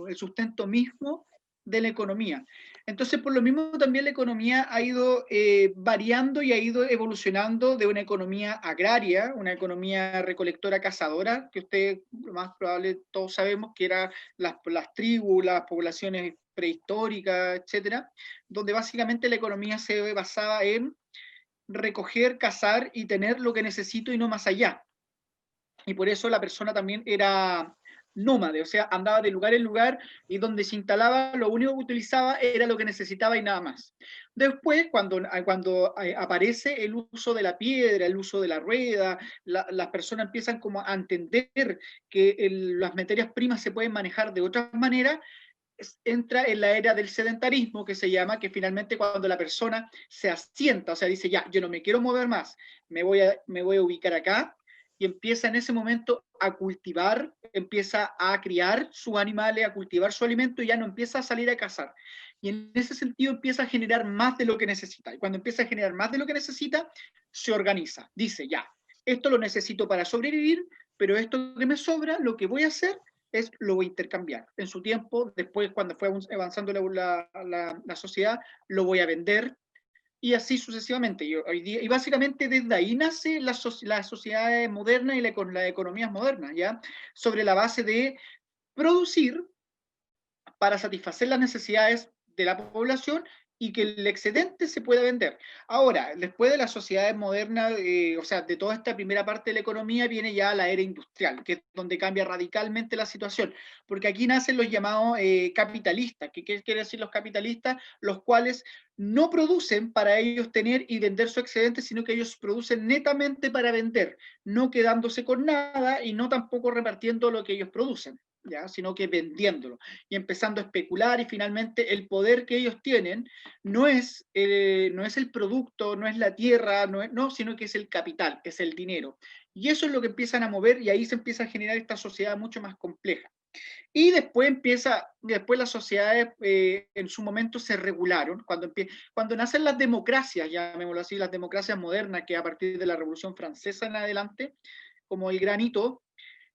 el sustento mismo de la economía. Entonces, por lo mismo, también la economía ha ido variando y ha ido evolucionando de una economía agraria, una economía recolectora-cazadora, que usted, lo más probable, todos sabemos que eran las tribus, las poblaciones prehistóricas, etcétera, donde básicamente la economía se basaba en recoger, cazar y tener lo que necesito y no más allá. Y por eso la persona también era nómade, o sea, andaba de lugar en lugar y donde se instalaba lo único que utilizaba era lo que necesitaba y nada más. Después, cuando aparece el uso de la piedra, el uso de la rueda, las personas empiezan como a entender que las materias primas se pueden manejar de otras maneras, entra en la era del sedentarismo, que se llama, que finalmente cuando la persona se asienta, o sea, dice, ya, yo no me quiero mover más, me voy a ubicar acá, y empieza en ese momento a cultivar, empieza a criar sus animales, a cultivar su alimento, y ya no empieza a salir a cazar. Y en ese sentido empieza a generar más de lo que necesita. Y cuando empieza a generar más de lo que necesita, se organiza. Dice, ya, esto lo necesito para sobrevivir, pero esto que me sobra, lo que voy a hacer lo voy a intercambiar. En su tiempo, después cuando fue avanzando la sociedad, lo voy a vender y así sucesivamente. Y básicamente desde ahí nace la sociedad moderna y las economías modernas, ¿ya? Sobre la base de producir para satisfacer las necesidades de la población y que el excedente se pueda vender. Ahora, después de las sociedades modernas, o sea, de toda esta primera parte de la economía, viene ya la era industrial, que es donde cambia radicalmente la situación, porque aquí nacen los llamados capitalistas. ¿Qué quiere decir los capitalistas? Los cuales no producen para ellos tener y vender su excedente, sino que ellos producen netamente para vender, no quedándose con nada y no tampoco repartiendo lo que ellos producen, ¿ya? Sino que vendiéndolo y empezando a especular, y finalmente el poder que ellos tienen no es el producto, no es la tierra, no, sino que es el capital, es el dinero. Y eso es lo que empiezan a mover y ahí se empieza a generar esta sociedad mucho más compleja. Y después las sociedades en su momento se regularon, cuando nacen las democracias, llamémoslo así, las democracias modernas, que a partir de la Revolución Francesa en adelante, como el gran hito,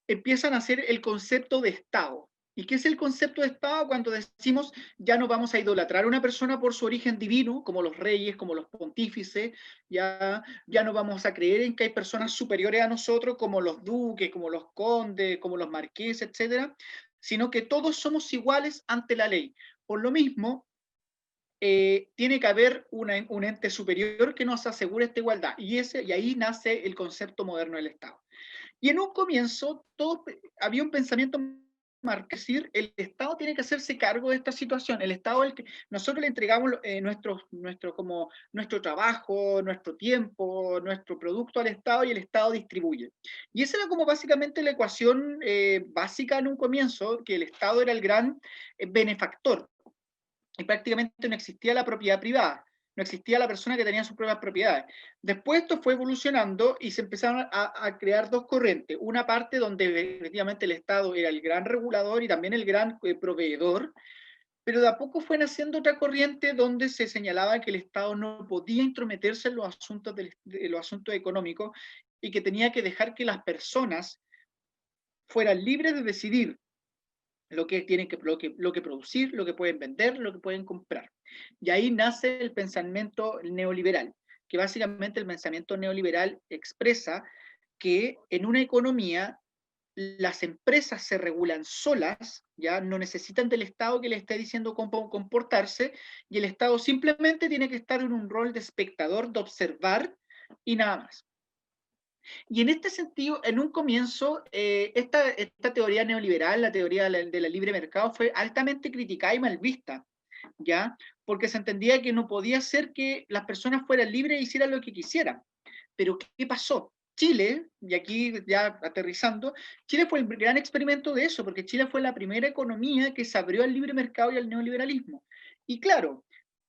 empiezan a hacer el concepto de Estado. ¿Y qué es el concepto de Estado? Cuando decimos ya no vamos a idolatrar a una persona por su origen divino, como los reyes, como los pontífices, ya no vamos a creer en que hay personas superiores a nosotros, como los duques, como los condes, como los marqueses, etcétera, sino que todos somos iguales ante la ley. Por lo mismo, tiene que haber un ente superior que nos asegure esta igualdad, y ahí nace el concepto moderno del Estado. Y en un comienzo había un pensamiento decir, el Estado tiene que hacerse cargo de esta situación. El Estado, nosotros le entregamos nuestro trabajo, nuestro tiempo, nuestro producto al Estado y el Estado distribuye. Y esa era como básicamente la ecuación básica en un comienzo, que el Estado era el gran benefactor y prácticamente no existía la propiedad privada, no existía la persona que tenía sus propias propiedades. Después esto fue evolucionando y se empezaron a crear dos corrientes. Una parte donde efectivamente el Estado era el gran regulador y también el gran proveedor, pero de a poco fue naciendo otra corriente donde se señalaba que el Estado no podía intrometerse en los asuntos económicos y que tenía que dejar que las personas fueran libres de decidir lo que tienen lo que producir, lo que pueden vender, lo que pueden comprar. Y ahí nace el pensamiento neoliberal, que básicamente el pensamiento neoliberal expresa que en una economía las empresas se regulan solas, ya no necesitan del Estado que les esté diciendo cómo comportarse, y el Estado simplemente tiene que estar en un rol de espectador, de observar y nada más. Y en este sentido, en un comienzo, esta teoría neoliberal, la teoría de la libre mercado, fue altamente criticada y mal vista, ¿ya? Porque se entendía que no podía ser que las personas fueran libres e hicieran lo que quisieran. Pero ¿qué pasó? Chile, y aquí ya aterrizando, Chile fue el gran experimento de eso, porque Chile fue la primera economía que se abrió al libre mercado y al neoliberalismo. Y claro,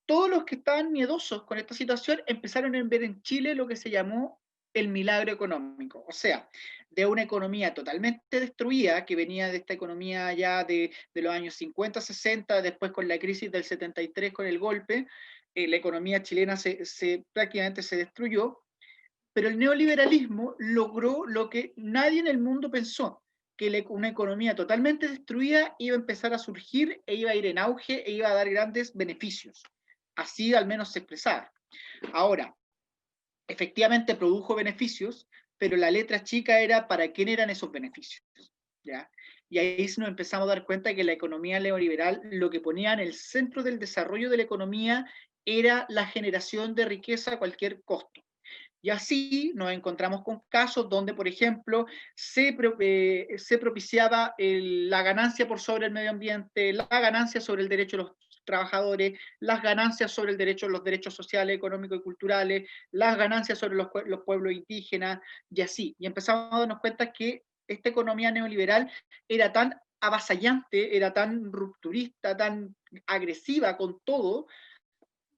todos los que estaban miedosos con esta situación empezaron a ver en Chile lo que se llamó el milagro económico, o sea, de una economía totalmente destruida, que venía de esta economía ya de los años 50, 60, después con la crisis del 73, con el golpe, la economía chilena prácticamente se destruyó, pero el neoliberalismo logró lo que nadie en el mundo pensó, que una economía totalmente destruida iba a empezar a surgir e iba a ir en auge e iba a dar grandes beneficios. Así al menos se expresaba. Ahora, efectivamente produjo beneficios, pero la letra chica era para quién eran esos beneficios, ¿ya? Y ahí nos empezamos a dar cuenta que la economía neoliberal lo que ponía en el centro del desarrollo de la economía era la generación de riqueza a cualquier costo. Y así nos encontramos con casos donde, por ejemplo, se propiciaba la ganancia por sobre el medio ambiente, la ganancia sobre el derecho de los trabajadores, las ganancias sobre el derecho, los derechos sociales, económicos y culturales, las ganancias sobre los pueblos indígenas, y así. Y empezamos a darnos cuenta que esta economía neoliberal era tan avasallante, era tan rupturista, tan agresiva con todo,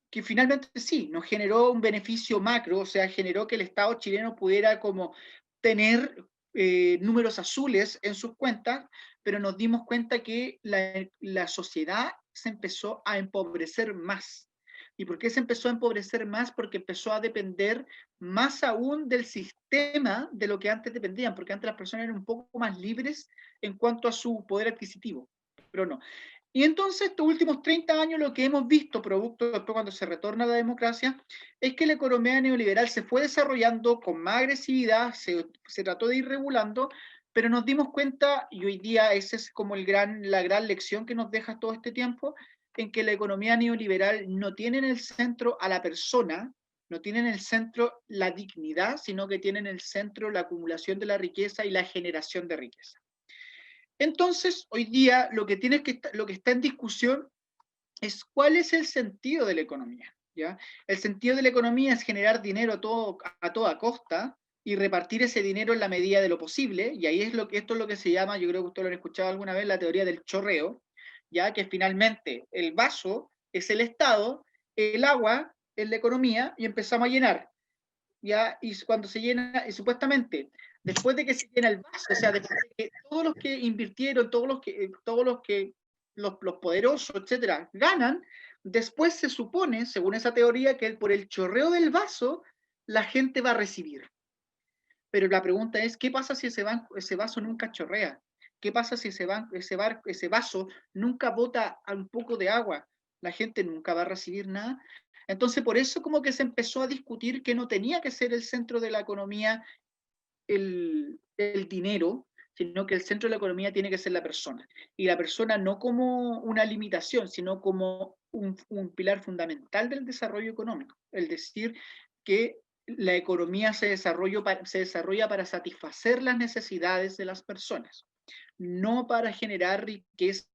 que finalmente sí, nos generó un beneficio macro, o sea, generó que el Estado chileno pudiera como tener números azules en sus cuentas, pero nos dimos cuenta que la sociedad se empezó a empobrecer más. ¿Y por qué se empezó a empobrecer más? Porque empezó a depender más aún del sistema de lo que antes dependían, porque antes las personas eran un poco más libres en cuanto a su poder adquisitivo, pero no. Y entonces, estos últimos 30 años, lo que hemos visto, producto después cuando se retorna a la democracia, es que la economía neoliberal se fue desarrollando con más agresividad, se trató de ir regulando, pero nos dimos cuenta, y hoy día esa es como la gran lección que nos deja todo este tiempo, en que la economía neoliberal no tiene en el centro a la persona, no tiene en el centro la dignidad, sino que tiene en el centro la acumulación de la riqueza y la generación de riqueza. Entonces, hoy día lo que está en discusión es cuál es el sentido de la economía, ¿ya? El sentido de la economía es generar dinero a toda costa y repartir ese dinero en la medida de lo posible, y ahí esto es lo que se llama, yo creo que ustedes lo han escuchado alguna vez, la teoría del chorreo, ya que finalmente el vaso es el Estado, el agua es la economía, y empezamos a llenar, ¿ya? Y cuando se llena, y supuestamente, después de que se llena el vaso, o sea, después de que todos los que invirtieron, los poderosos, etcétera, ganan, después se supone, según esa teoría, que por el chorreo del vaso, la gente va a recibir. Pero la pregunta es, ¿qué pasa si ese vaso nunca chorrea? ¿Qué pasa si ese vaso nunca bota un poco de agua? La gente nunca va a recibir nada. Entonces, por eso como que se empezó a discutir que no tenía que ser el centro de la economía el dinero, sino que el centro de la economía tiene que ser la persona. Y la persona no como una limitación, sino como un pilar fundamental del desarrollo económico. Es decir, que la economía se desarrolla para satisfacer las necesidades de las personas, no para generar riqueza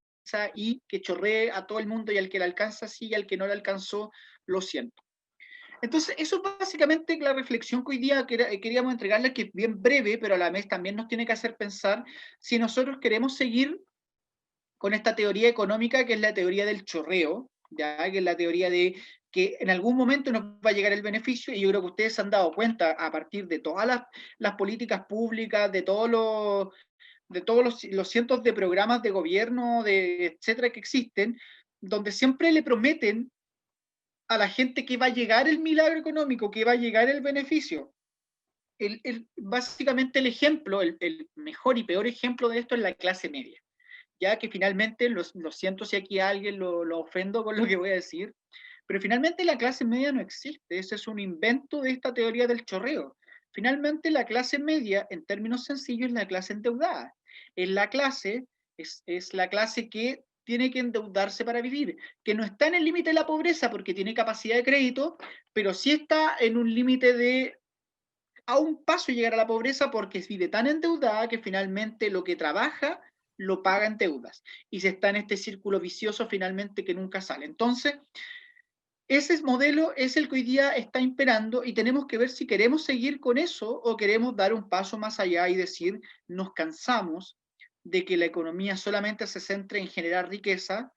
y que chorree a todo el mundo, y al que le alcanza sí, y al que no le alcanzó, lo siento. Entonces, eso es básicamente la reflexión que hoy día queríamos entregarles, que es bien breve, pero a la vez también nos tiene que hacer pensar si nosotros queremos seguir con esta teoría económica, que es la teoría del chorreo, ¿ya? Que es la teoría de que en algún momento nos va a llegar el beneficio, y yo creo que ustedes se han dado cuenta a partir de todas las políticas públicas, de todos los cientos de programas de gobierno, etcétera, que existen, donde siempre le prometen a la gente que va a llegar el milagro económico, que va a llegar el beneficio. Básicamente el ejemplo, el mejor y peor ejemplo de esto es la clase media. Ya que finalmente, lo siento si aquí a alguien lo ofendo con lo que voy a decir, pero finalmente la clase media no existe. Ese es un invento de esta teoría del chorreo. Finalmente la clase media, en términos sencillos, es la clase endeudada. Es la clase que tiene que endeudarse para vivir, que no está en el límite de la pobreza porque tiene capacidad de crédito, pero sí está en un límite de a un paso llegar a la pobreza, porque vive tan endeudada que finalmente lo que trabaja lo paga en deudas, y se está en este círculo vicioso finalmente que nunca sale. Entonces, ese modelo es el que hoy día está imperando, y tenemos que ver si queremos seguir con eso o queremos dar un paso más allá y decir, nos cansamos de que la economía solamente se centre en generar riqueza,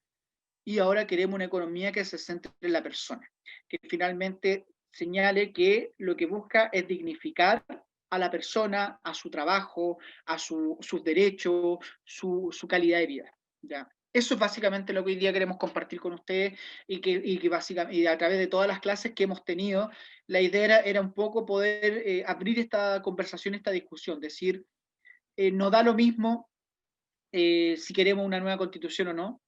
y ahora queremos una economía que se centre en la persona, que finalmente señale que lo que busca es dignificar a la persona, a su trabajo, sus derechos, su calidad de vida. ¿Ya? Eso es básicamente lo que hoy día queremos compartir con ustedes, y que básicamente, y a través de todas las clases que hemos tenido, la idea era un poco poder abrir esta conversación, esta discusión, decir, no da lo mismo si queremos una nueva constitución o no.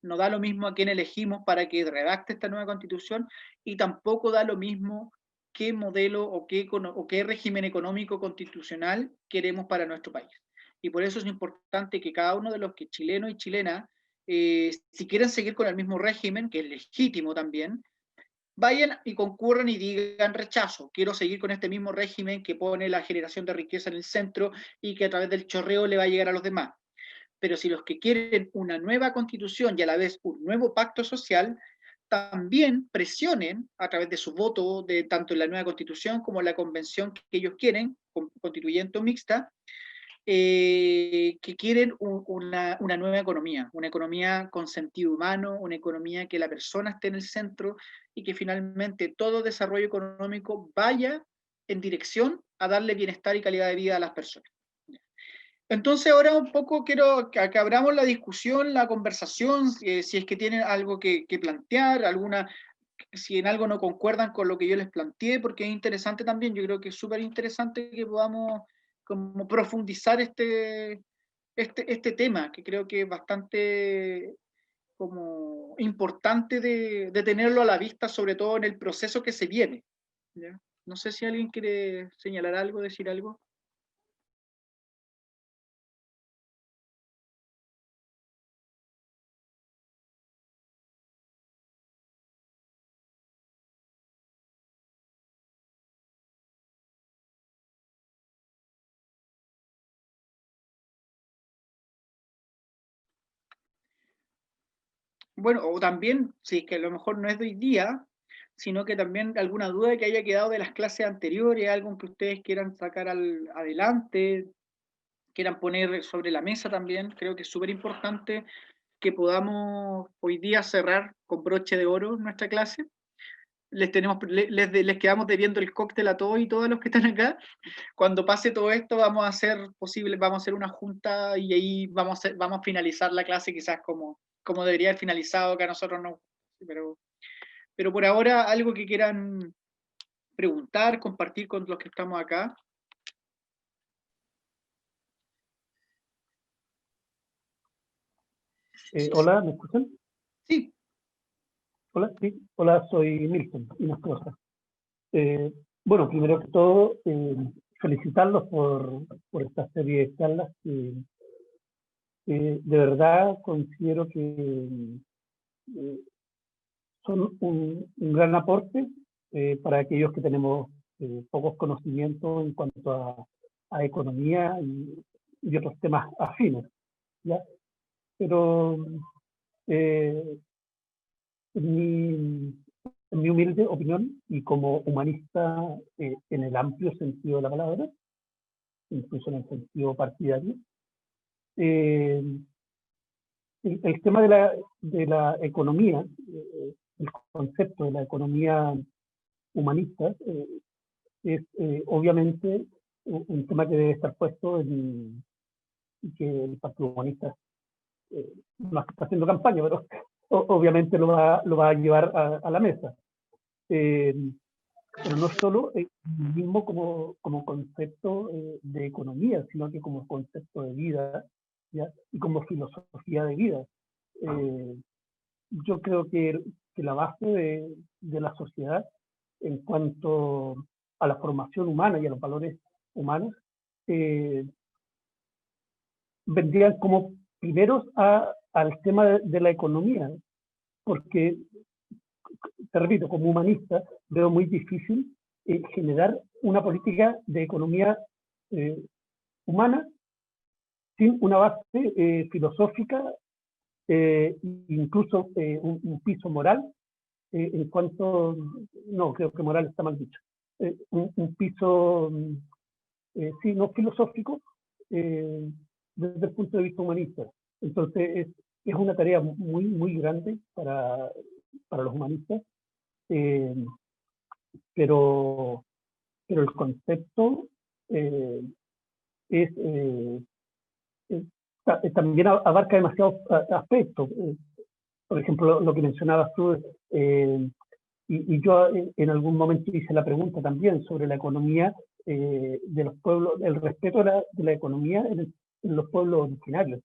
No da lo mismo a quién elegimos para que redacte esta nueva constitución, y tampoco da lo mismo qué modelo o qué régimen económico constitucional queremos para nuestro país. Y por eso es importante que cada uno de los que chilenos y chilenas, si quieren seguir con el mismo régimen, que es legítimo también, vayan y concurran y digan rechazo. Quiero seguir con este mismo régimen que pone la generación de riqueza en el centro y que a través del chorreo le va a llegar a los demás. Pero si los que quieren una nueva constitución y a la vez un nuevo pacto social, también presionen a través de su voto, de tanto en la nueva constitución como en la convención que ellos quieren, constituyente o mixta, que quieren una nueva economía, una economía con sentido humano, una economía que la persona esté en el centro y que finalmente todo desarrollo económico vaya en dirección a darle bienestar y calidad de vida a las personas. Entonces ahora un poco quiero que abramos la discusión, la conversación, si es que tienen algo que plantear, si en algo no concuerdan con lo que yo les planteé, porque es interesante también. Yo creo que es súper interesante que podamos como profundizar este tema, que creo que es bastante como importante de tenerlo a la vista, sobre todo en el proceso que se viene, ¿ya? No sé si alguien quiere señalar algo, decir algo. Bueno, o también, si es que a lo mejor no es de hoy día, sino que también alguna duda que haya quedado de las clases anteriores, algo que ustedes quieran sacar adelante, quieran poner sobre la mesa también. Creo que es súper importante que podamos hoy día cerrar con broche de oro nuestra clase. Les quedamos debiendo el cóctel a todos y todas los que están acá. Cuando pase todo esto, vamos a hacer una junta y ahí vamos a finalizar la clase quizás como debería haber finalizado, que a nosotros no. Pero por ahora, algo que quieran preguntar, compartir con los que estamos acá. Hola, ¿me escuchan? Sí. Hola, sí. Hola, soy Milton Inostroza. Bueno, primero que todo, felicitarlos por esta serie de charlas que de verdad considero que son un gran aporte para aquellos que tenemos pocos conocimientos en cuanto a economía y otros temas afines, ¿ya? Pero eh, en mi humilde opinión y como humanista en el amplio sentido de la palabra, incluso en el sentido partidario, eh, el tema de la economía, el concepto de la economía humanista, es obviamente un tema que debe estar puesto y que el Partido Humanista no está haciendo campaña, pero obviamente lo va a llevar a la mesa. Pero no solo mismo como concepto de economía, sino que como concepto de vida, ¿ya? Y como filosofía de vida. Eh, yo creo que la base de la sociedad en cuanto a la formación humana y a los valores humanos vendrían como primeros al tema de la economía, porque, te repito, como humanista veo muy difícil generar una política de economía eh, humana sin una base filosófica, incluso un piso moral, en cuanto, no, creo que moral está mal dicho, un piso, sí, no filosófico, desde el punto de vista humanista. Entonces, es una tarea muy, muy grande para los humanistas, eh, pero, pero el concepto eh, es, también abarca demasiados aspectos. Por ejemplo, lo que mencionabas tú, y yo en algún momento hice la pregunta también sobre la economía de los pueblos, el respeto de la economía en los pueblos originarios.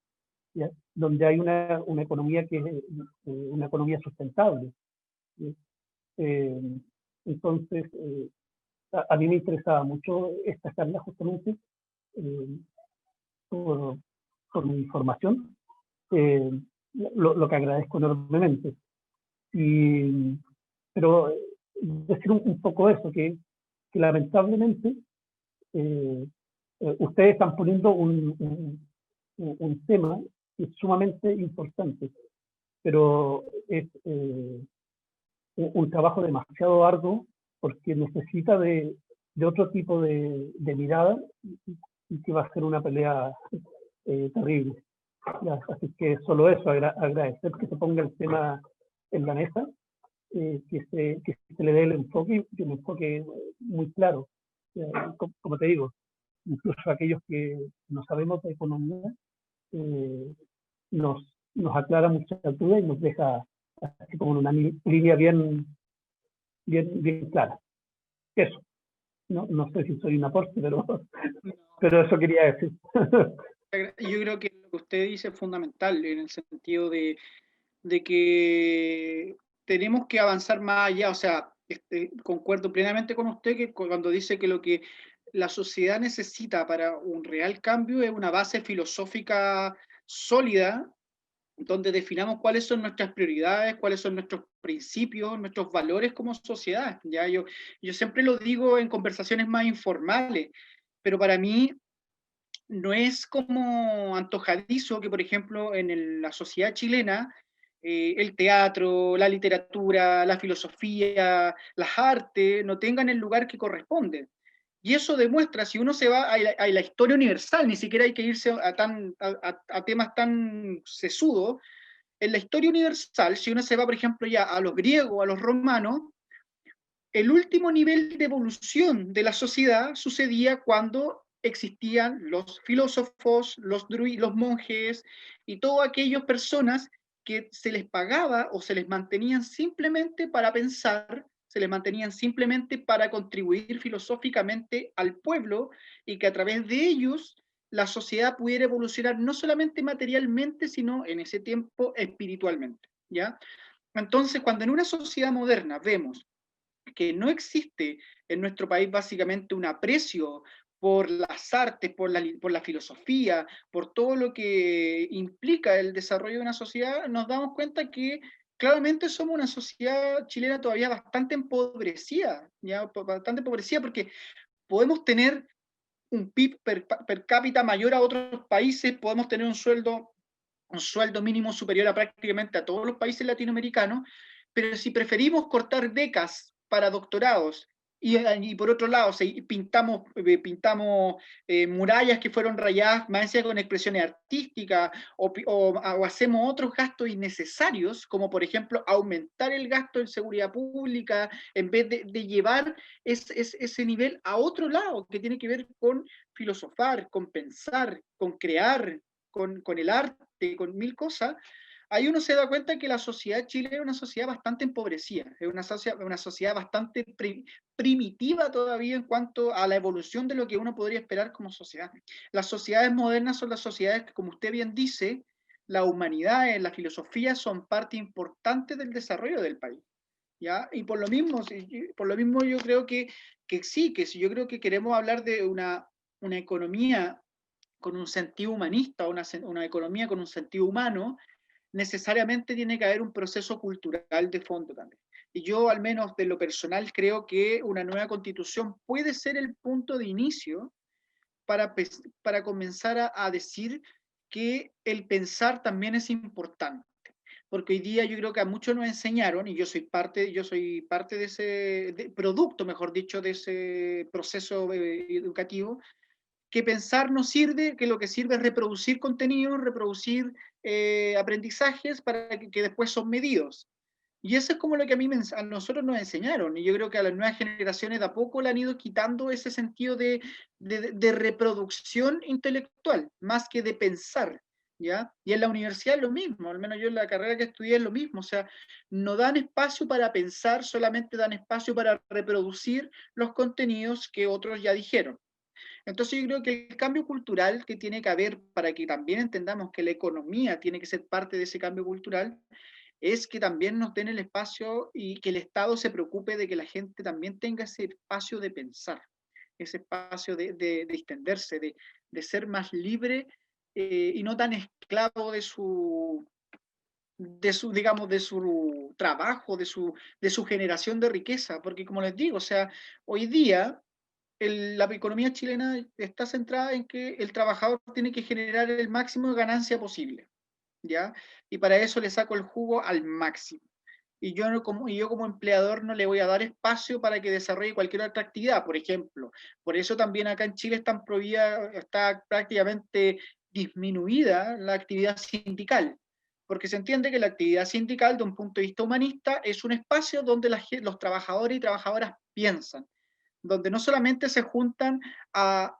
¿ya? Donde hay una economía que es una economía sustentable. ¿Sí? Eh, entonces, a mí me interesaba mucho esta charla justamente eh, por, por mi formación, eh, lo que agradezco enormemente. Y, pero decir un poco eso, que lamentablemente eh, ustedes están poniendo un tema que es sumamente importante, pero es un trabajo demasiado arduo porque necesita de otro tipo de mirada y que va a ser una pelea terrible. Ya, así que solo eso, agradecer que se ponga el tema en la mesa, que se le dé el enfoque y un enfoque muy claro. Como te digo, incluso aquellos que no sabemos de economía, eh, nos aclara muchas dudas y nos deja así como una línea bien clara. Eso, no sé si soy un aporte, pero, No, pero eso quería decir. yo creo que lo que usted dice es fundamental en el sentido de que tenemos que avanzar más allá. O sea, concuerdo plenamente con usted que cuando dice que lo que la sociedad necesita para un real cambio es una base filosófica sólida, donde definamos cuáles son nuestras prioridades, cuáles son nuestros principios, nuestros valores como sociedad. Ya yo siempre lo digo en conversaciones más informales, pero para mí no es como antojadizo que, por ejemplo, en la sociedad chilena, el teatro, la literatura, la filosofía, las artes no tengan el lugar que corresponde. Y eso demuestra, si uno se va a la historia universal, ni siquiera hay que irse a temas tan sesudos, en la historia universal, si uno se va, por ejemplo, ya a los griegos, a los romanos, el último nivel de evolución de la sociedad sucedía cuando existían los filósofos, los monjes y todas aquellas personas que se les pagaba o se les mantenían simplemente para pensar, se les mantenían simplemente para contribuir filosóficamente al pueblo y que a través de ellos la sociedad pudiera evolucionar no solamente materialmente, sino en ese tiempo espiritualmente, ¿ya? Entonces, cuando en una sociedad moderna vemos que no existe en nuestro país básicamente un aprecio por las artes, por la filosofía, por todo lo que implica el desarrollo de una sociedad, nos damos cuenta que claramente somos una sociedad chilena todavía bastante empobrecida, ¿ya? Bastante empobrecida porque podemos tener un PIB per cápita mayor a otros países, podemos tener un sueldo mínimo superior a prácticamente a todos los países latinoamericanos, pero si preferimos cortar becas para doctorados y por otro lado pintamos murallas que fueron rayadas más allá con expresiones artísticas o hacemos otros gastos innecesarios, como por ejemplo aumentar el gasto en seguridad pública en vez de llevar ese nivel a otro lado que tiene que ver con filosofar, con pensar, con crear, con el arte, con mil cosas, ahí uno se da cuenta que la sociedad chilena es una sociedad bastante empobrecida, es una sociedad bastante primitiva todavía en cuanto a la evolución de lo que uno podría esperar como sociedad. Las sociedades modernas son las sociedades que, como usted bien dice, la humanidad, la filosofía son parte importante del desarrollo del país. ¿Ya? Y por lo mismo yo creo que sí, que si yo creo que queremos hablar de una economía con un sentido humanista, una economía con un sentido humano, necesariamente tiene que haber un proceso cultural de fondo también. Y yo, al menos de lo personal, creo que una nueva constitución puede ser el punto de inicio para comenzar a decir que el pensar también es importante. Porque hoy día yo creo que a muchos nos enseñaron, y yo soy parte de producto, mejor dicho, de ese proceso educativo, que pensar no sirve, que lo que sirve es reproducir contenidos, reproducir aprendizajes para que después son medidos. Y eso es como lo que a nosotros nos enseñaron, y yo creo que a las nuevas generaciones de a poco le han ido quitando ese sentido de reproducción intelectual, más que de pensar, ¿ya? Y en la universidad es lo mismo, al menos yo en la carrera que estudié es lo mismo, o sea, no dan espacio para pensar, solamente dan espacio para reproducir los contenidos que otros ya dijeron. Entonces yo creo que el cambio cultural que tiene que haber para que también entendamos que la economía tiene que ser parte de ese cambio cultural es que también nos den el espacio y que el Estado se preocupe de que la gente también tenga ese espacio de pensar, ese espacio de extenderse, de ser más libre y no tan esclavo digamos, de su trabajo, de su generación de riqueza, porque como les digo, o sea, hoy día la economía chilena está centrada en que el trabajador tiene que generar el máximo de ganancia posible, ¿ya? Y para eso le saco el jugo al máximo. Y yo como empleador no le voy a dar espacio para que desarrolle cualquier otra actividad, por ejemplo. Por eso también acá en Chile está prácticamente disminuida la actividad sindical, porque se entiende que la actividad sindical, de un punto de vista humanista, es un espacio donde los trabajadores y trabajadoras piensan, donde no solamente se juntan a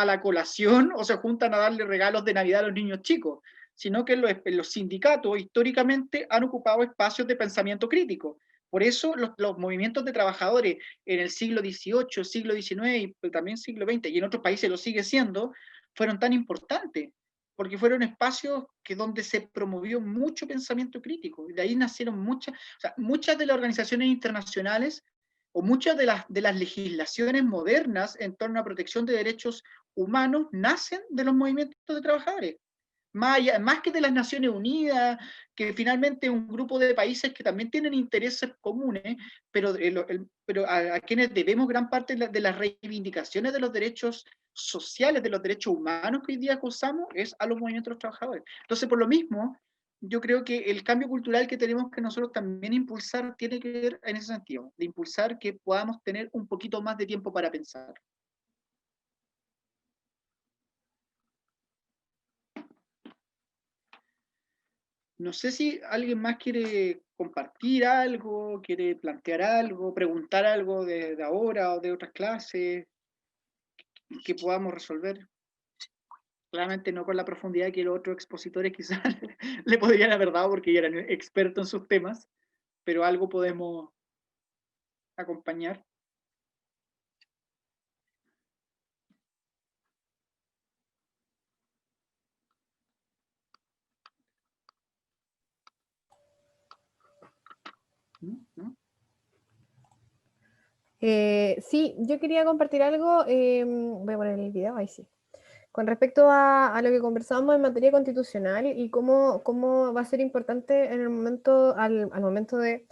la colación o se juntan a darle regalos de Navidad a los niños chicos, sino que los sindicatos históricamente han ocupado espacios de pensamiento crítico. Por eso los movimientos de trabajadores en el siglo XVIII, siglo XIX y también siglo XX, y en otros países lo sigue siendo, fueron tan importantes, porque fueron espacios donde se promovió mucho pensamiento crítico, y de ahí nacieron muchas de las organizaciones internacionales o muchas de las legislaciones modernas en torno a protección de derechos humanos nacen de los movimientos de trabajadores. Más que de las Naciones Unidas, que finalmente es un grupo de países que también tienen intereses comunes, pero a quienes debemos gran parte de las reivindicaciones de los derechos sociales, de los derechos humanos que hoy día gozamos, es a los movimientos de los trabajadores. Entonces, por lo mismo, yo creo que el cambio cultural que tenemos que nosotros también impulsar tiene que ver en ese sentido, de impulsar que podamos tener un poquito más de tiempo para pensar. No sé si alguien más quiere compartir algo, quiere plantear algo, preguntar algo de ahora o de otras clases que podamos resolver. Claramente no con la profundidad que los otros expositores quizás le podrían haber dado porque ya eran expertos en sus temas, pero algo podemos acompañar. ¿No? Sí, yo quería compartir algo, voy a poner el video, ahí sí, con respecto a lo que conversábamos en materia constitucional y cómo va a ser importante en el momento, al momento de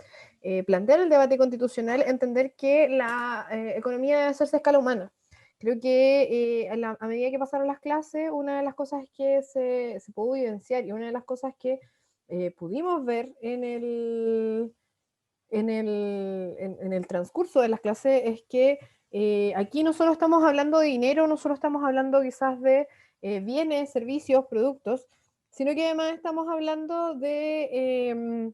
plantear el debate constitucional, entender que la economía debe hacerse a escala humana. Creo que a medida que pasaron las clases, una de las cosas que se pudo evidenciar y una de las cosas que pudimos ver en el transcurso de las clases es que aquí no solo estamos hablando de dinero, no solo estamos hablando quizás de bienes, servicios, productos, sino que además estamos hablando de,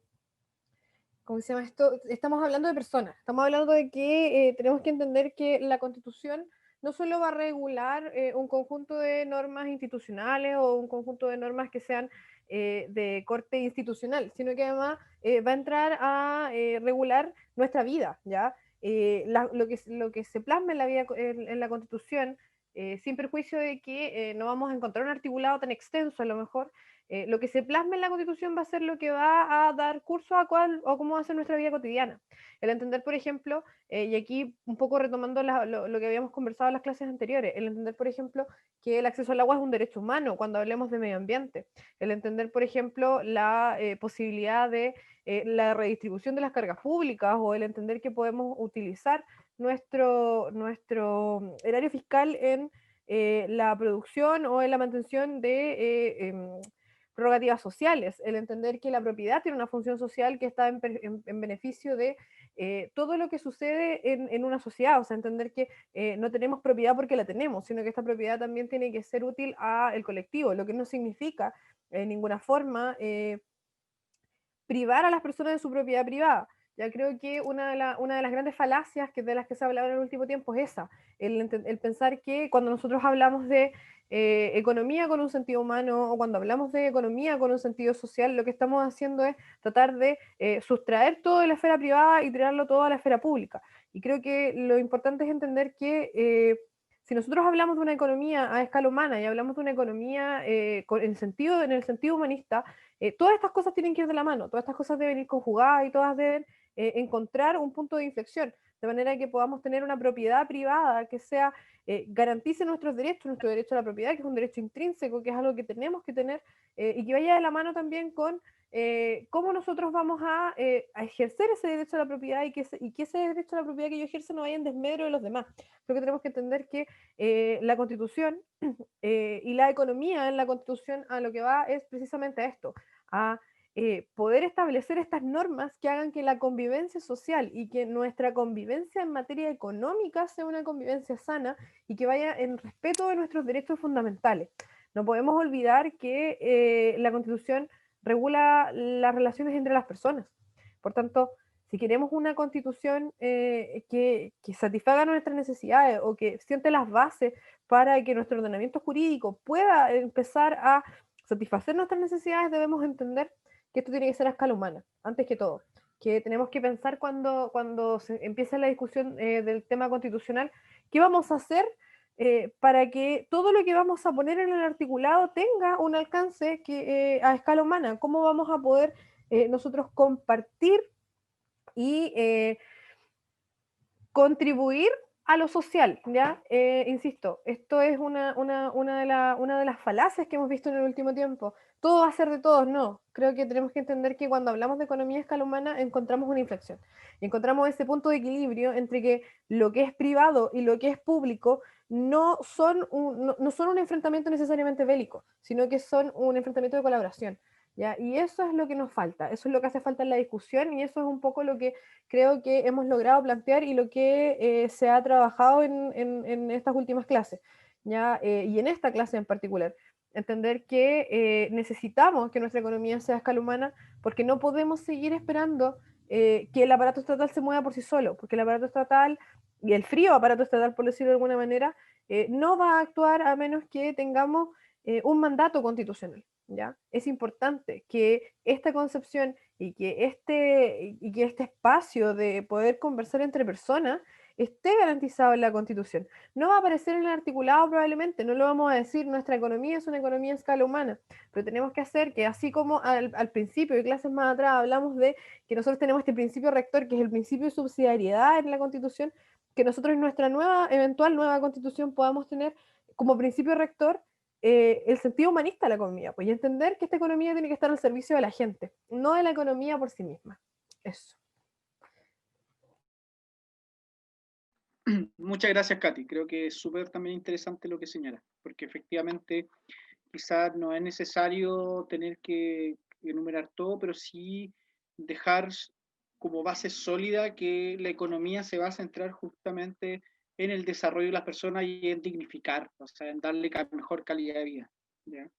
¿cómo se llama esto? Estamos hablando de personas, estamos hablando de que tenemos que entender que la Constitución no solo va a regular un conjunto de normas institucionales o un conjunto de normas que sean de corte institucional, sino que además va a entrar a regular nuestra vida, ¿ya? Lo que se plasma en la, vida, en la Constitución, sin perjuicio de que no vamos a encontrar un articulado tan extenso a lo mejor, lo que se plasma en la Constitución va a ser lo que va a dar curso a cuál o cómo va a ser nuestra vida cotidiana. El entender, por ejemplo, y aquí un poco retomando lo que habíamos conversado en las clases anteriores, el entender, por ejemplo, que el acceso al agua es un derecho humano cuando hablemos de medio ambiente. El entender, por ejemplo, la posibilidad de la redistribución de las cargas públicas o el entender que podemos utilizar nuestro erario fiscal en la producción o en la mantención de prerrogativas sociales, el entender que la propiedad tiene una función social que está en beneficio de todo lo que sucede en una sociedad, o sea, entender que no tenemos propiedad porque la tenemos, sino que esta propiedad también tiene que ser útil al colectivo, lo que no significa en ninguna forma privar a las personas de su propiedad privada. Ya creo que una de las grandes falacias de las que se ha hablado en el último tiempo es esa, el pensar que cuando nosotros hablamos de economía con un sentido humano o cuando hablamos de economía con un sentido social, lo que estamos haciendo es tratar de sustraer todo de la esfera privada y tirarlo todo a la esfera pública. Y creo que lo importante es entender que si nosotros hablamos de una economía a escala humana y hablamos de una economía en el sentido humanista, todas estas cosas tienen que ir de la mano, todas estas cosas deben ir conjugadas y todas deben encontrar un punto de inflexión, de manera que podamos tener una propiedad privada que sea, garantice nuestros derechos, nuestro derecho a la propiedad, que es un derecho intrínseco, que es algo que tenemos que tener, y que vaya de la mano también con cómo nosotros vamos a ejercer ese derecho a la propiedad y que ese derecho a la propiedad que yo ejerzo no vaya en desmedro de los demás. Creo que tenemos que entender que la Constitución y la economía en la Constitución a lo que va es precisamente a esto, a poder establecer estas normas que hagan que la convivencia social y que nuestra convivencia en materia económica sea una convivencia sana y que vaya en respeto de nuestros derechos fundamentales. No podemos olvidar que la Constitución regula las relaciones entre las personas. Por tanto, si queremos una constitución que satisfaga nuestras necesidades o que siente las bases para que nuestro ordenamiento jurídico pueda empezar a satisfacer nuestras necesidades, debemos entender que esto tiene que ser a escala humana, antes que todo. Que tenemos que pensar cuando se empieza la discusión del tema constitucional, ¿qué vamos a hacer para que todo lo que vamos a poner en el articulado tenga un alcance a escala humana? ¿Cómo vamos a poder nosotros compartir y contribuir a lo social? ¿Ya? Insisto, esto es una de las falacias que hemos visto en el último tiempo. Todo va a ser de todos, no. Creo que tenemos que entender que cuando hablamos de economía a escala humana encontramos una inflexión. Y encontramos ese punto de equilibrio entre que lo que es privado y lo que es público no son un enfrentamiento necesariamente bélico, sino que son un enfrentamiento de colaboración. ¿Ya? Y eso es lo que nos falta, eso es lo que hace falta en la discusión y eso es un poco lo que creo que hemos logrado plantear y lo que se ha trabajado en estas últimas clases, ¿ya? Y en esta clase en particular. Entender que necesitamos que nuestra economía sea a escala humana porque no podemos seguir esperando que el aparato estatal se mueva por sí solo, porque el aparato estatal y el frío aparato estatal, por decirlo de alguna manera, no va a actuar a menos que tengamos un mandato constitucional. ¿Ya? Es importante que esta concepción y que este espacio de poder conversar entre personas esté garantizado en la Constitución. No va a aparecer en el articulado probablemente, no lo vamos a decir, nuestra economía es una economía a escala humana, pero tenemos que hacer que así como al principio de clases más atrás hablamos de que nosotros tenemos este principio rector, que es el principio de subsidiariedad en la Constitución, que nosotros en nuestra eventual nueva Constitución podamos tener como principio rector el sentido humanista de la economía, pues, y entender que esta economía tiene que estar al servicio de la gente, no de la economía por sí misma. Eso. Muchas gracias, Katy. Creo que es súper también interesante lo que señala, porque efectivamente quizás no es necesario tener que enumerar todo, pero sí dejar como base sólida que la economía se va a centrar justamente en el desarrollo de las personas y en dignificar, o sea, en darle mejor calidad de vida. ¿Ya?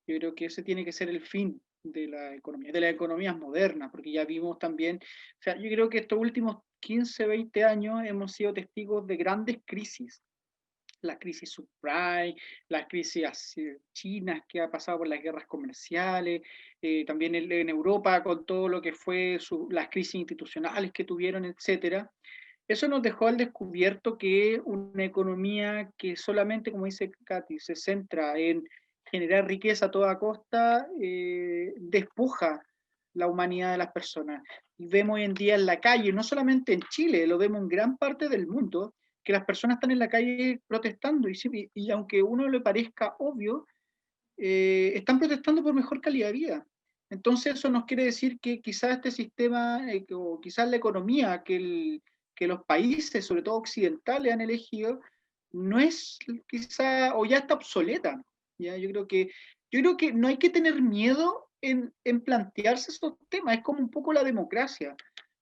Yo creo que ese tiene que ser el fin de las economías modernas, porque ya vimos también, o sea, yo creo que estos últimos 15, 20 años hemos sido testigos de grandes crisis. La crisis subprime, las crisis chinas que ha pasado por las guerras comerciales, también en Europa con todo lo que fue las crisis institucionales que tuvieron, etcétera. Eso nos dejó al descubierto que una economía que solamente, como dice Katy, se centra en generar riqueza a toda costa, despoja la humanidad de las personas. Y vemos hoy en día en la calle, no solamente en Chile, lo vemos en gran parte del mundo, que las personas están en la calle protestando y aunque a uno le parezca obvio, están protestando por mejor calidad de vida. Entonces eso nos quiere decir que quizás este sistema o quizás la economía que los países, sobre todo occidentales, han elegido, no es quizá, o ya está obsoleta. ¿Ya? Yo creo que no hay que tener miedo en plantearse esos temas, es como un poco la democracia.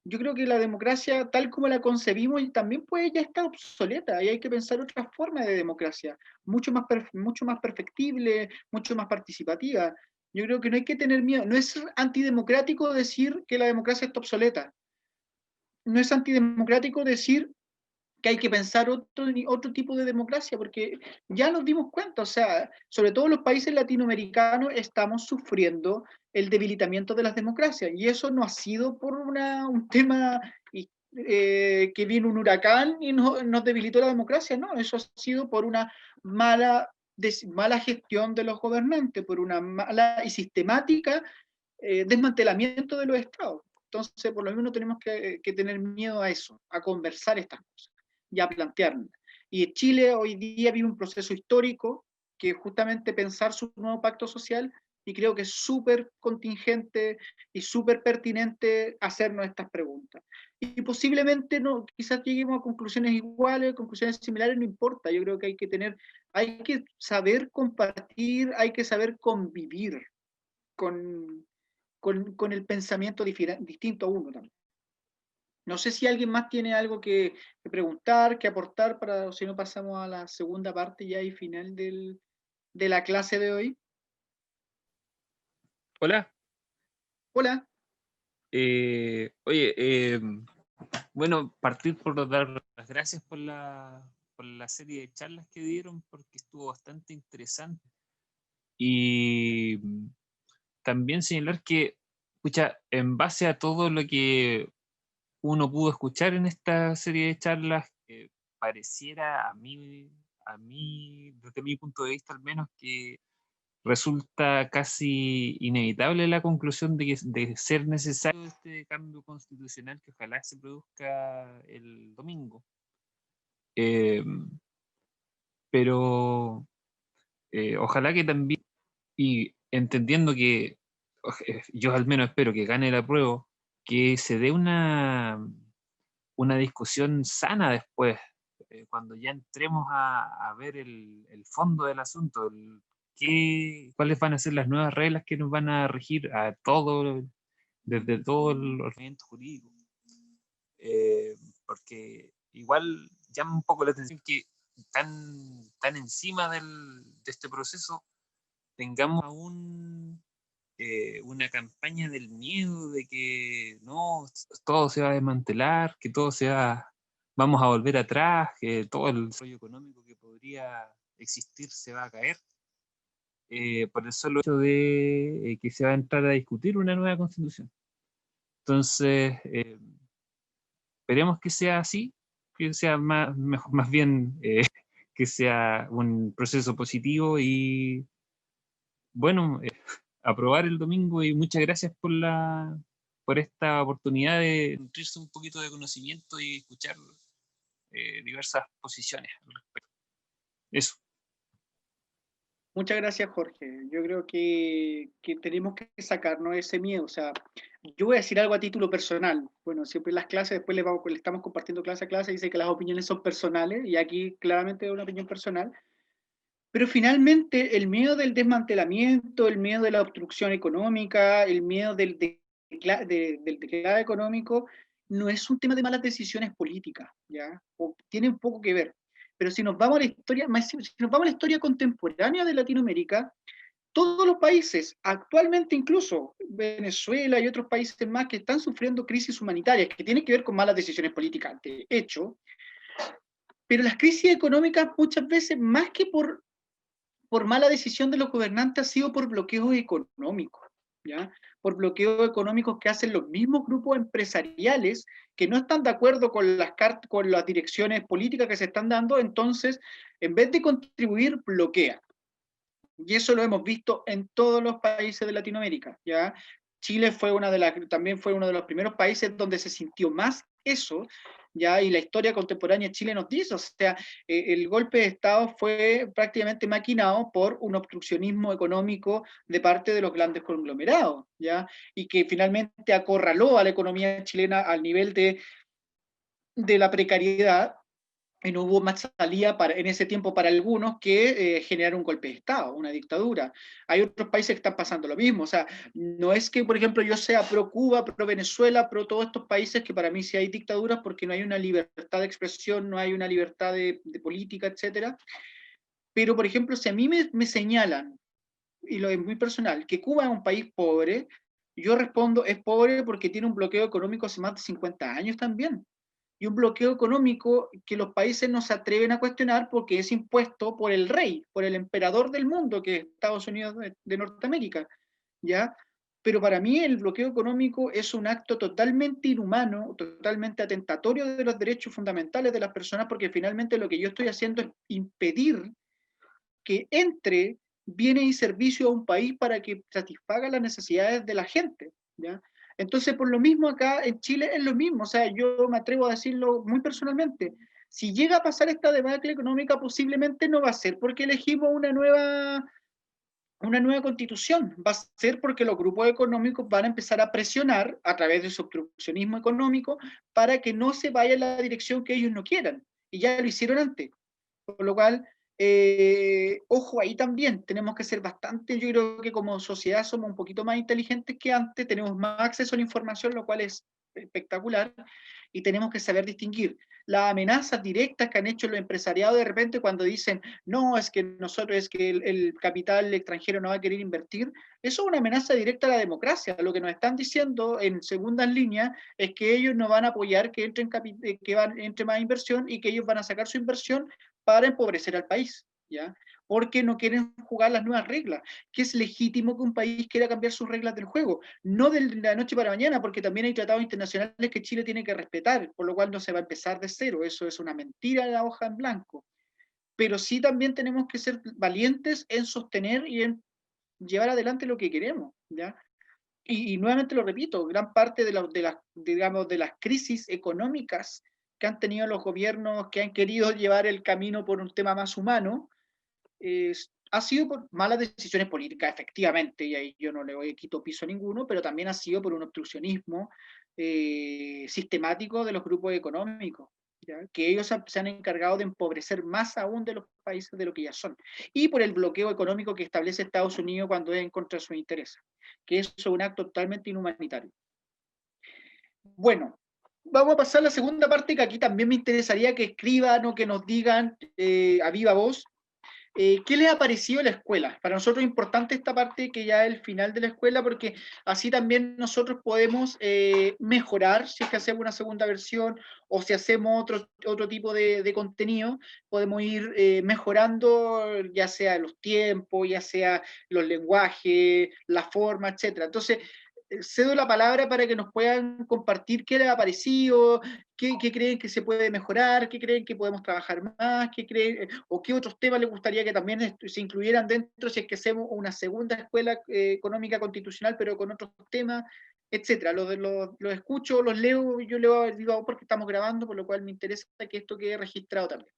Yo creo que la democracia, tal como la concebimos, también puede ya estar obsoleta y hay que pensar otra forma de democracia, mucho más perfectible, mucho más participativa. Yo creo que no hay que tener miedo, no es antidemocrático decir que la democracia está obsoleta, no es antidemocrático decir que hay que pensar otro tipo de democracia, porque ya nos dimos cuenta, o sea, sobre todo los países latinoamericanos estamos sufriendo el debilitamiento de las democracias, y eso no ha sido por un tema que vino un huracán y nos debilitó la democracia, no, eso ha sido por una mala gestión de los gobernantes, por una mala y sistemática desmantelamiento de los estados. Entonces, por lo menos tenemos que tener miedo a eso, a conversar estas cosas y a plantearlas. Y Chile hoy día vive un proceso histórico que es justamente pensar su nuevo pacto social, y creo que es súper contingente y súper pertinente hacernos estas preguntas. Y posiblemente no, quizás lleguemos a conclusiones iguales, conclusiones similares, no importa. Yo creo que hay que saber compartir, hay que saber convivir con el pensamiento distinto a uno también. No sé si alguien más tiene algo que preguntar, que aportar, para si no pasamos a la segunda parte ya y final de la clase de hoy. Hola. Hola. Oye, bueno, partir por dar las gracias por la serie de charlas que dieron, porque estuvo bastante interesante. Y también señalar que, escucha, en base a todo lo que uno pudo escuchar en esta serie de charlas, pareciera a mí, desde mi punto de vista al menos, que resulta casi inevitable la conclusión de ser necesario este cambio constitucional que ojalá se produzca el domingo. Pero ojalá que también, y entendiendo que yo al menos espero que gane el apruebo, que se dé una discusión sana después, cuando ya entremos a ver el fondo del asunto, cuáles van a ser las nuevas reglas que nos van a regir a todo, desde todo el ordenamiento jurídico. Porque igual llama un poco la atención que tan encima de este proceso tengamos aún una campaña del miedo de que no, todo se va a desmantelar, que vamos a volver atrás, que todo el desarrollo económico que podría existir se va a caer, por el solo hecho de que se va a entrar a discutir una nueva constitución. Entonces, esperemos que sea así, que sea más bien que sea un proceso positivo y bueno, aprobar el domingo, y muchas gracias por esta oportunidad de nutrirse un poquito de conocimiento y escuchar diversas posiciones al respecto. Eso. Muchas gracias, Jorge. Yo creo que tenemos que sacarnos ese miedo. O sea, yo voy a decir algo a título personal. Bueno, siempre en las clases, después le estamos compartiendo clase a clase, dice que las opiniones son personales, y aquí claramente es una opinión personal. Pero finalmente el miedo del desmantelamiento, el miedo de la obstrucción económica, el miedo del declave económico, no es un tema de malas decisiones políticas, ¿ya? O tiene un poco que ver. Pero si nos vamos a la historia, si nos vamos a la historia contemporánea de Latinoamérica, todos los países, actualmente incluso Venezuela y otros países más que están sufriendo crisis humanitarias, que tienen que ver con malas decisiones políticas, de hecho, pero las crisis económicas muchas veces, más que por mala decisión de los gobernantes, ha sido por bloqueos económicos, ¿ya? Por bloqueos económicos que hacen los mismos grupos empresariales que no están de acuerdo con las direcciones políticas que se están dando, entonces, en vez de contribuir, bloquean. Y eso lo hemos visto en todos los países de Latinoamérica, ¿ya? Chile también fue uno de los primeros países donde se sintió más eso, ¿ya? Y la historia contemporánea de Chile nos dice, o sea, el golpe de Estado fue prácticamente maquinado por un obstruccionismo económico de parte de los grandes conglomerados, ¿ya? Y que finalmente acorraló a la economía chilena al nivel de la precariedad, y no hubo más salida en ese tiempo para algunos que generar un golpe de Estado, una dictadura. Hay otros países que están pasando lo mismo. O sea, no es que, por ejemplo, yo sea pro Cuba, pro Venezuela, pro todos estos países que para mí sí hay dictaduras, porque no hay una libertad de expresión, no hay una libertad de política, etcétera. Pero, por ejemplo, si a mí me señalan, y lo es muy personal, que Cuba es un país pobre, yo respondo, es pobre porque tiene un bloqueo económico hace más de 50 años también. Y un bloqueo económico que los países no se atreven a cuestionar porque es impuesto por el rey, por el emperador del mundo, que es Estados Unidos de Norteamérica, ¿ya? pero para mí el bloqueo económico es un acto totalmente inhumano, totalmente atentatorio de los derechos fundamentales de las personas, porque finalmente lo que yo estoy haciendo es impedir que entre bienes y servicios a un país para que satisfaga las necesidades de la gente, ¿ya? Entonces, por lo mismo acá en Chile es lo mismo, o sea, yo me atrevo a decirlo muy personalmente, si llega a pasar esta debacle económica, posiblemente no va a ser porque elegimos una nueva constitución, va a ser porque los grupos económicos van a empezar a presionar a través de su obstruccionismo económico para que no se vaya en la dirección que ellos no quieran, y ya lo hicieron antes. Por lo cual, ojo, ahí también tenemos que ser bastante, yo creo que como sociedad somos un poquito más inteligentes que antes, tenemos más acceso a la información, lo cual es espectacular, y tenemos que saber distinguir las amenazas directas que han hecho los empresariados de repente cuando dicen, no, es que nosotros, es que el capital extranjero no va a querer invertir. Eso es una amenaza directa a la democracia. Lo que nos están diciendo en segundas líneas es que ellos no van a apoyar que entre más inversión, y que ellos van a sacar su inversión para empobrecer al país, ¿ya? Porque no quieren jugar las nuevas reglas, que es legítimo que un país quiera cambiar sus reglas del juego, no de la noche para mañana, porque también hay tratados internacionales que Chile tiene que respetar, por lo cual no se va a empezar de cero, eso es una mentira de la hoja en blanco, pero sí también tenemos que ser valientes en sostener y en llevar adelante lo que queremos, ¿ya? Y nuevamente lo repito, gran parte digamos, de las crisis económicas que han tenido los gobiernos que han querido llevar el camino por un tema más humano, ha sido por malas decisiones políticas, efectivamente, y ahí yo no le quito piso a ninguno, pero también ha sido por un obstruccionismo sistemático de los grupos económicos, ¿ya? Que ellos se han encargado de empobrecer más aún de los países de lo que ya son, y por el bloqueo económico que establece Estados Unidos cuando es en contra de sus intereses, que eso es un acto totalmente inhumanitario. Bueno, vamos a pasar a la segunda parte, que aquí también me interesaría que escriban o que nos digan a viva voz ¿qué les ha parecido la escuela? Para nosotros es importante esta parte, que ya es el final de la escuela, porque así también nosotros podemos mejorar si es que hacemos una segunda versión, o si hacemos otro tipo de contenido, podemos ir mejorando ya sea los tiempos, ya sea los lenguajes, la forma, etc. Entonces, cedo la palabra para que nos puedan compartir qué les ha parecido, qué creen que se puede mejorar, qué creen que podemos trabajar más, qué creen, o qué otros temas les gustaría que también se incluyeran dentro si es que hacemos una segunda escuela económica constitucional, pero con otros temas, etcétera. Los escucho, los leo, yo leo el vivo porque estamos grabando, por lo cual me interesa que esto quede registrado también.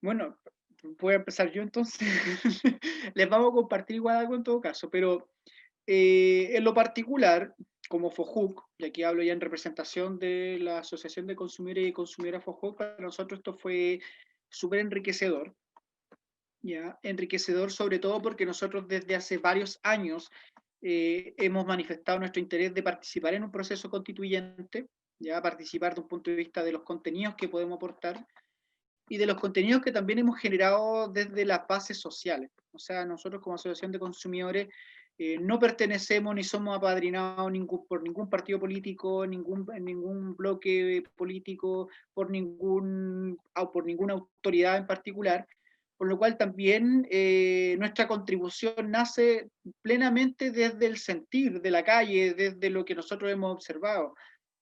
Bueno, voy a empezar yo entonces. Les vamos a compartir igual algo en todo caso, pero en lo particular, como FOJUC, y aquí hablo ya en representación de la Asociación de Consumidores y Consumidoras FOJUC, para nosotros esto fue súper enriquecedor, ¿ya? Enriquecedor sobre todo porque nosotros desde hace varios años hemos manifestado nuestro interés de participar en un proceso constituyente, ya participar de un punto de vista de los contenidos que podemos aportar, y de los contenidos que también hemos generado desde las bases sociales. O sea, nosotros como Asociación de Consumidores no pertenecemos ni somos apadrinados por ningún partido político, ningún bloque político, por ninguna autoridad en particular, por lo cual también nuestra contribución nace plenamente desde el sentir de la calle, desde lo que nosotros hemos observado.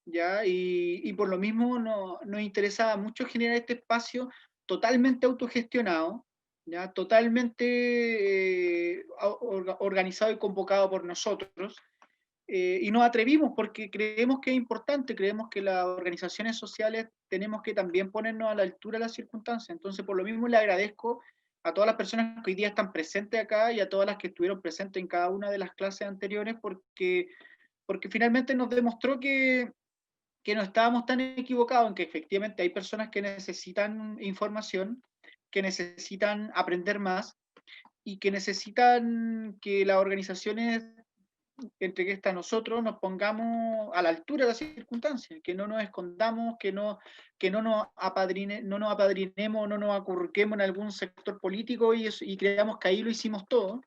¿Ya? Y por lo mismo nos interesaba mucho generar este espacio totalmente autogestionado, ¿ya? Totalmente organizado y convocado por nosotros, y nos atrevimos porque creemos que es importante, creemos que las organizaciones sociales tenemos que también ponernos a la altura de las circunstancias. Entonces, por lo mismo le agradezco a todas las personas que hoy día están presentes acá y a todas las que estuvieron presentes en cada una de las clases anteriores, porque finalmente nos demostró que no estábamos tan equivocados, en que efectivamente hay personas que necesitan información, que necesitan aprender más, y que necesitan que las organizaciones, entre que está nosotros, nos pongamos a la altura de las circunstancias, que no nos escondamos, que no nos apadrinemos, no nos acurruquemos en algún sector político y creamos que ahí lo hicimos todo,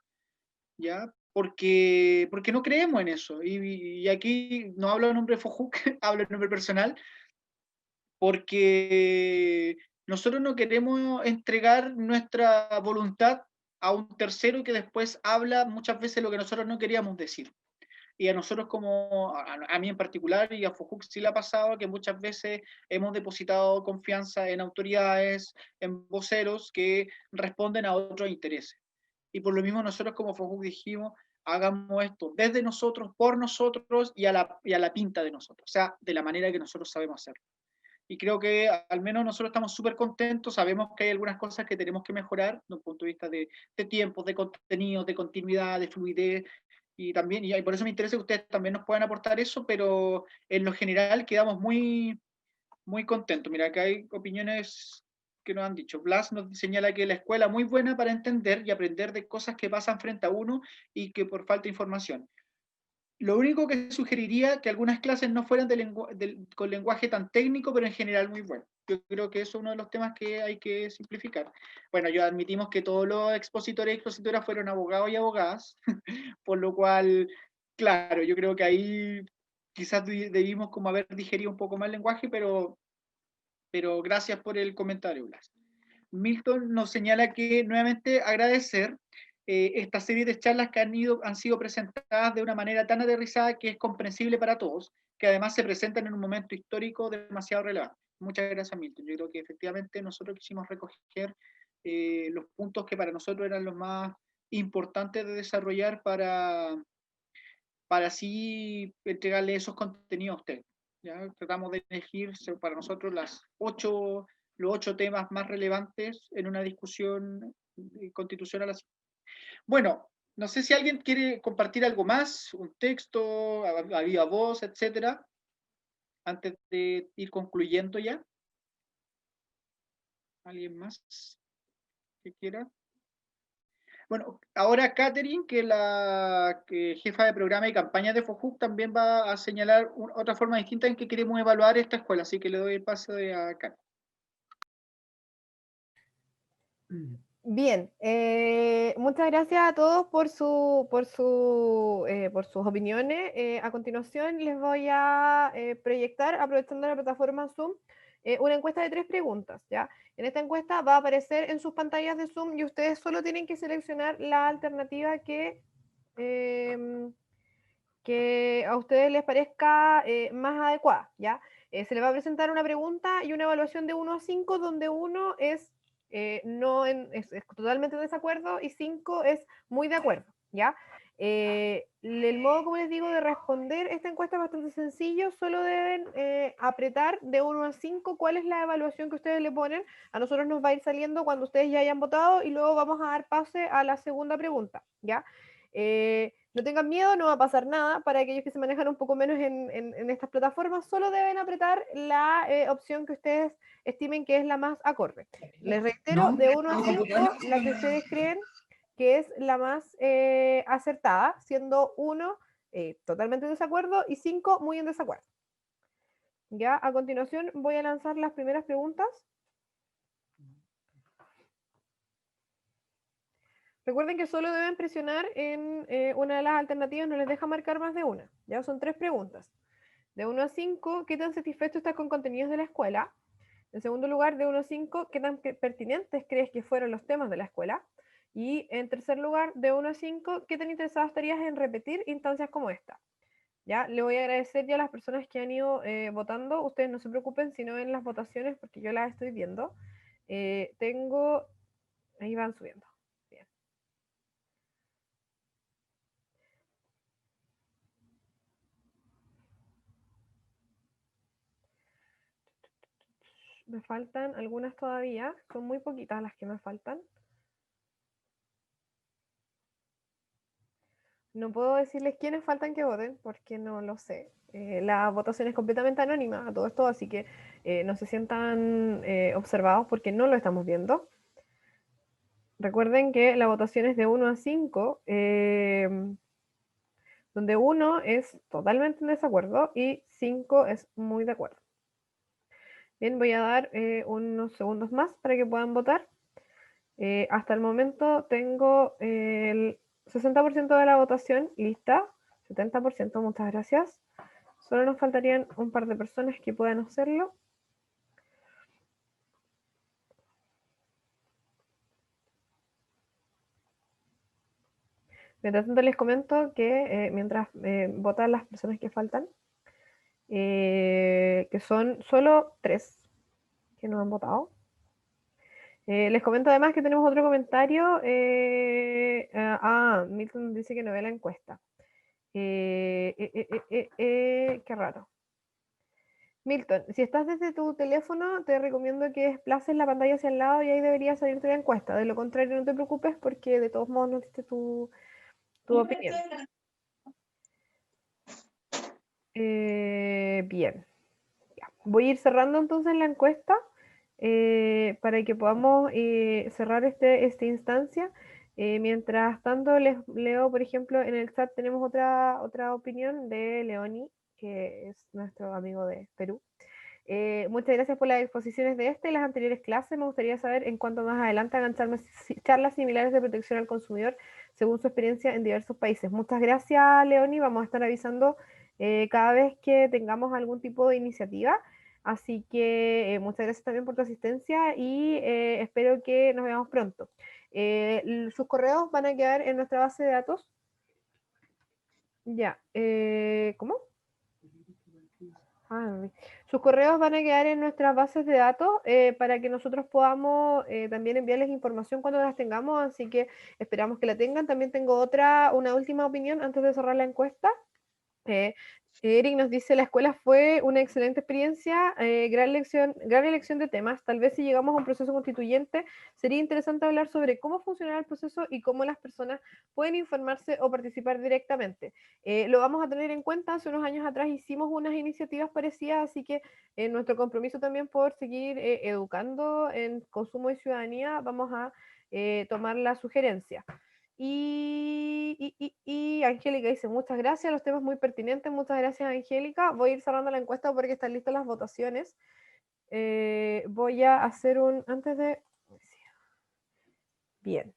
¿ya? Porque no creemos en eso. Y aquí no hablo en nombre de FOJUC, hablo en nombre personal, porque nosotros no queremos entregar nuestra voluntad a un tercero que después habla muchas veces lo que nosotros no queríamos decir. Y a nosotros a mí en particular y a FOJUC sí le ha pasado que muchas veces hemos depositado confianza en autoridades, en voceros que responden a otros intereses. Y por lo mismo nosotros como FOJUC dijimos, hagamos esto desde nosotros, por nosotros y a la pinta de nosotros, o sea, de la manera que nosotros sabemos hacerlo. Y creo que al menos nosotros estamos súper contentos, sabemos que hay algunas cosas que tenemos que mejorar desde un punto de vista de tiempos, de contenido, de continuidad, de fluidez, y también, y por eso me interesa que ustedes también nos puedan aportar eso, pero en lo general quedamos muy, muy contentos. Mira, acá hay opiniones que nos han dicho. Blas nos señala que la escuela muy buena para entender y aprender de cosas que pasan frente a uno y que por falta de información. Lo único que sugeriría que algunas clases no fueran con lenguaje tan técnico, pero en general muy bueno. Yo creo que eso es uno de los temas que hay que simplificar. Bueno, yo admitimos que todos los expositores y expositoras fueron abogados y abogadas, por lo cual, claro, yo creo que ahí quizás debimos como haber digerido un poco más el lenguaje, pero gracias por el comentario, Blas. Milton nos señala que nuevamente agradecer esta serie de charlas que han sido presentadas de una manera tan aterrizada que es comprensible para todos, que además se presentan en un momento histórico demasiado relevante. Muchas gracias, Milton. Yo creo que efectivamente nosotros quisimos recoger los puntos que para nosotros eran los más importantes de desarrollar para así entregarle esos contenidos a ustedes. ¿Ya? Tratamos de elegir para nosotros los 8 temas más relevantes en una discusión constitucional así. Bueno, no sé si alguien quiere compartir algo más, un texto, a viva voz, etcétera, antes de ir concluyendo ya. ¿Alguien más que quiera? Bueno, ahora Catherine, que la jefa de programa y campaña de FOJUC, también va a señalar otra forma distinta en que queremos evaluar esta escuela, así que le doy el pase a Catherine. Bien, muchas gracias a todos por sus opiniones. A continuación les voy a proyectar, aprovechando la plataforma Zoom, una encuesta de 3 preguntas, ¿ya? En esta encuesta va a aparecer en sus pantallas de Zoom y ustedes solo tienen que seleccionar la alternativa que a ustedes les parezca más adecuada, ¿ya? Se les va a presentar una pregunta y una evaluación de 1 a 5, donde 1 es es totalmente en desacuerdo y 5 es muy de acuerdo, ¿ya? El modo, como les digo, de responder esta encuesta es bastante sencillo, solo deben apretar de 1 a 5 cuál es la evaluación que ustedes le ponen. A nosotros nos va a ir saliendo cuando ustedes ya hayan votado y luego vamos a dar pase a la segunda pregunta, ¿ya? No tengan miedo, no va a pasar nada. Para aquellos que se manejan un poco menos en estas plataformas, solo deben apretar la opción que ustedes estimen que es la más acorde. Les reitero, de 1 a 5, la que ustedes creen que es la más acertada, siendo 1 totalmente en desacuerdo y 5 muy en desacuerdo. Ya, a continuación voy a lanzar las primeras preguntas. Recuerden que solo deben presionar en una de las alternativas, no les deja marcar más de una. Ya son 3 preguntas. De 1 a 5, ¿qué tan satisfecho estás con contenidos de la escuela? En segundo lugar, de 1 a 5, ¿qué tan pertinentes crees que fueron los temas de la escuela? Y en tercer lugar, de 1 a 5, ¿qué tan interesado estarías en repetir instancias como esta? Ya, le voy a agradecer ya a las personas que han ido votando. Ustedes no se preocupen si no ven las votaciones porque yo las estoy viendo. Ahí van subiendo. Bien. Me faltan algunas todavía, son muy poquitas las que me faltan. No puedo decirles quiénes faltan que voten porque no lo sé. La votación es completamente anónima a todo esto, así que no se sientan observados porque no lo estamos viendo. Recuerden que la votación es de 1 a 5, donde 1 es totalmente en desacuerdo y 5 es muy de acuerdo. Bien, voy a dar unos segundos más para que puedan votar. Hasta el momento tengo el 60% de la votación lista, 70%, muchas gracias. Solo nos faltarían un par de personas que puedan hacerlo. Mientras tanto les comento que mientras votan las personas que faltan, que son solo 3 que no han votado. Les comento además que tenemos otro comentario. Milton dice que no ve la encuesta. Qué raro. Milton, si estás desde tu teléfono, te recomiendo que desplaces la pantalla hacia el lado y ahí debería salirte la encuesta. De lo contrario, no te preocupes porque de todos modos no diste tu opinión. Bien. Ya. Voy a ir cerrando entonces la encuesta para que podamos cerrar esta instancia. Mientras tanto, les leo, por ejemplo, en el chat tenemos otra opinión de Leoni, que es nuestro amigo de Perú. Muchas gracias por las exposiciones de y las anteriores clases. Me gustaría saber en cuánto más adelante hagan charlas similares de protección al consumidor según su experiencia en diversos países. Muchas gracias, Leoni. Vamos a estar avisando cada vez que tengamos algún tipo de iniciativa. Así que muchas gracias también por tu asistencia y espero que nos veamos pronto. Sus correos van a quedar en nuestra base de datos. Ya, ¿cómo? Sus correos van a quedar en nuestras bases de datos para que nosotros podamos también enviarles información cuando las tengamos, así que esperamos que la tengan. También tengo una última opinión antes de cerrar la encuesta. Eric nos dice, la escuela fue una excelente experiencia, gran elección de temas. Tal vez si llegamos a un proceso constituyente, sería interesante hablar sobre cómo funciona el proceso y cómo las personas pueden informarse o participar directamente. Lo vamos a tener en cuenta. Hace unos años atrás hicimos unas iniciativas parecidas, así que nuestro compromiso también por seguir educando en consumo y ciudadanía, vamos a tomar la sugerencia. Y Angélica dice, muchas gracias, los temas muy pertinentes, muchas gracias Angélica. Voy a ir cerrando la encuesta porque están listas las votaciones. Voy a hacer Bien,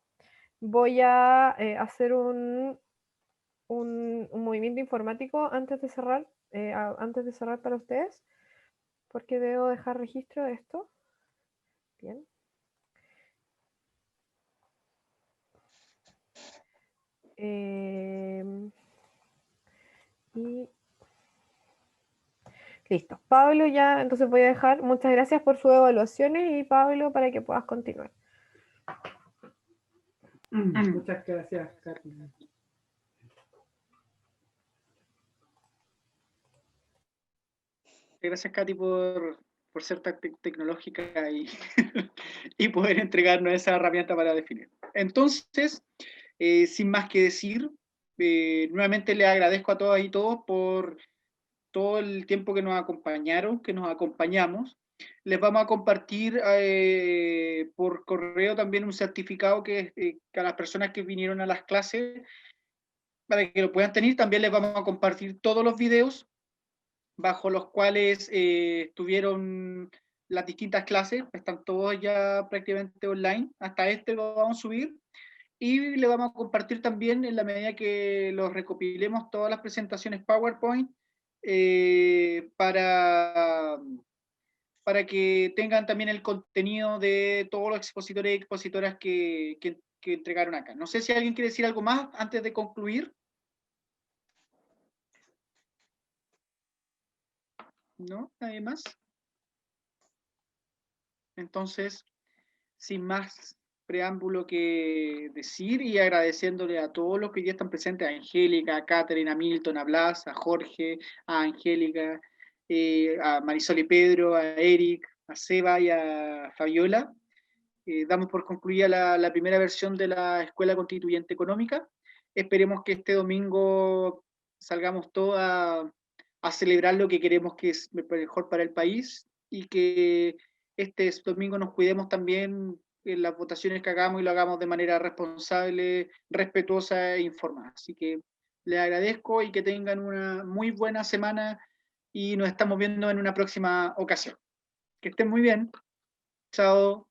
voy a hacer un movimiento informático antes de cerrar para ustedes, porque debo dejar registro de esto. Bien. Y listo. Pablo, ya, entonces voy a dejar. Muchas gracias por sus evaluaciones y Pablo, para que puedas continuar. Muchas gracias, Carmen. Gracias, Katy, por ser tan tecnológica y, y poder entregarnos esa herramienta para definir. Entonces, sin más que decir, nuevamente le agradezco a todas y todos por todo el tiempo que nos acompañaron, que nos acompañamos. Les vamos a compartir por correo también un certificado que a las personas que vinieron a las clases, para que lo puedan tener. También les vamos a compartir todos los videos bajo los cuales tuvieron las distintas clases, están todos ya prácticamente online, hasta este lo vamos a subir, y le vamos a compartir también, en la medida que los recopilemos, todas las presentaciones PowerPoint para que tengan también el contenido de todos los expositores y expositoras que entregaron acá. No sé si alguien quiere decir algo más antes de concluir. ¿No? ¿Nadie más? Entonces, sin más preámbulo que decir y agradeciéndole a todos los que ya están presentes, a Angélica, a Catherine, a Milton, a Blas, a Jorge, a Angélica, a Marisol y Pedro, a Eric, a Seba y a Fabiola. Damos por concluida la primera versión de la Escuela Constituyente Económica. Esperemos que este domingo salgamos todos a celebrar lo que queremos que es mejor para el país y que este domingo nos cuidemos también en las votaciones que hagamos y lo hagamos de manera responsable, respetuosa e informada. Así que les agradezco y que tengan una muy buena semana y nos estamos viendo en una próxima ocasión. Que estén muy bien. Chao.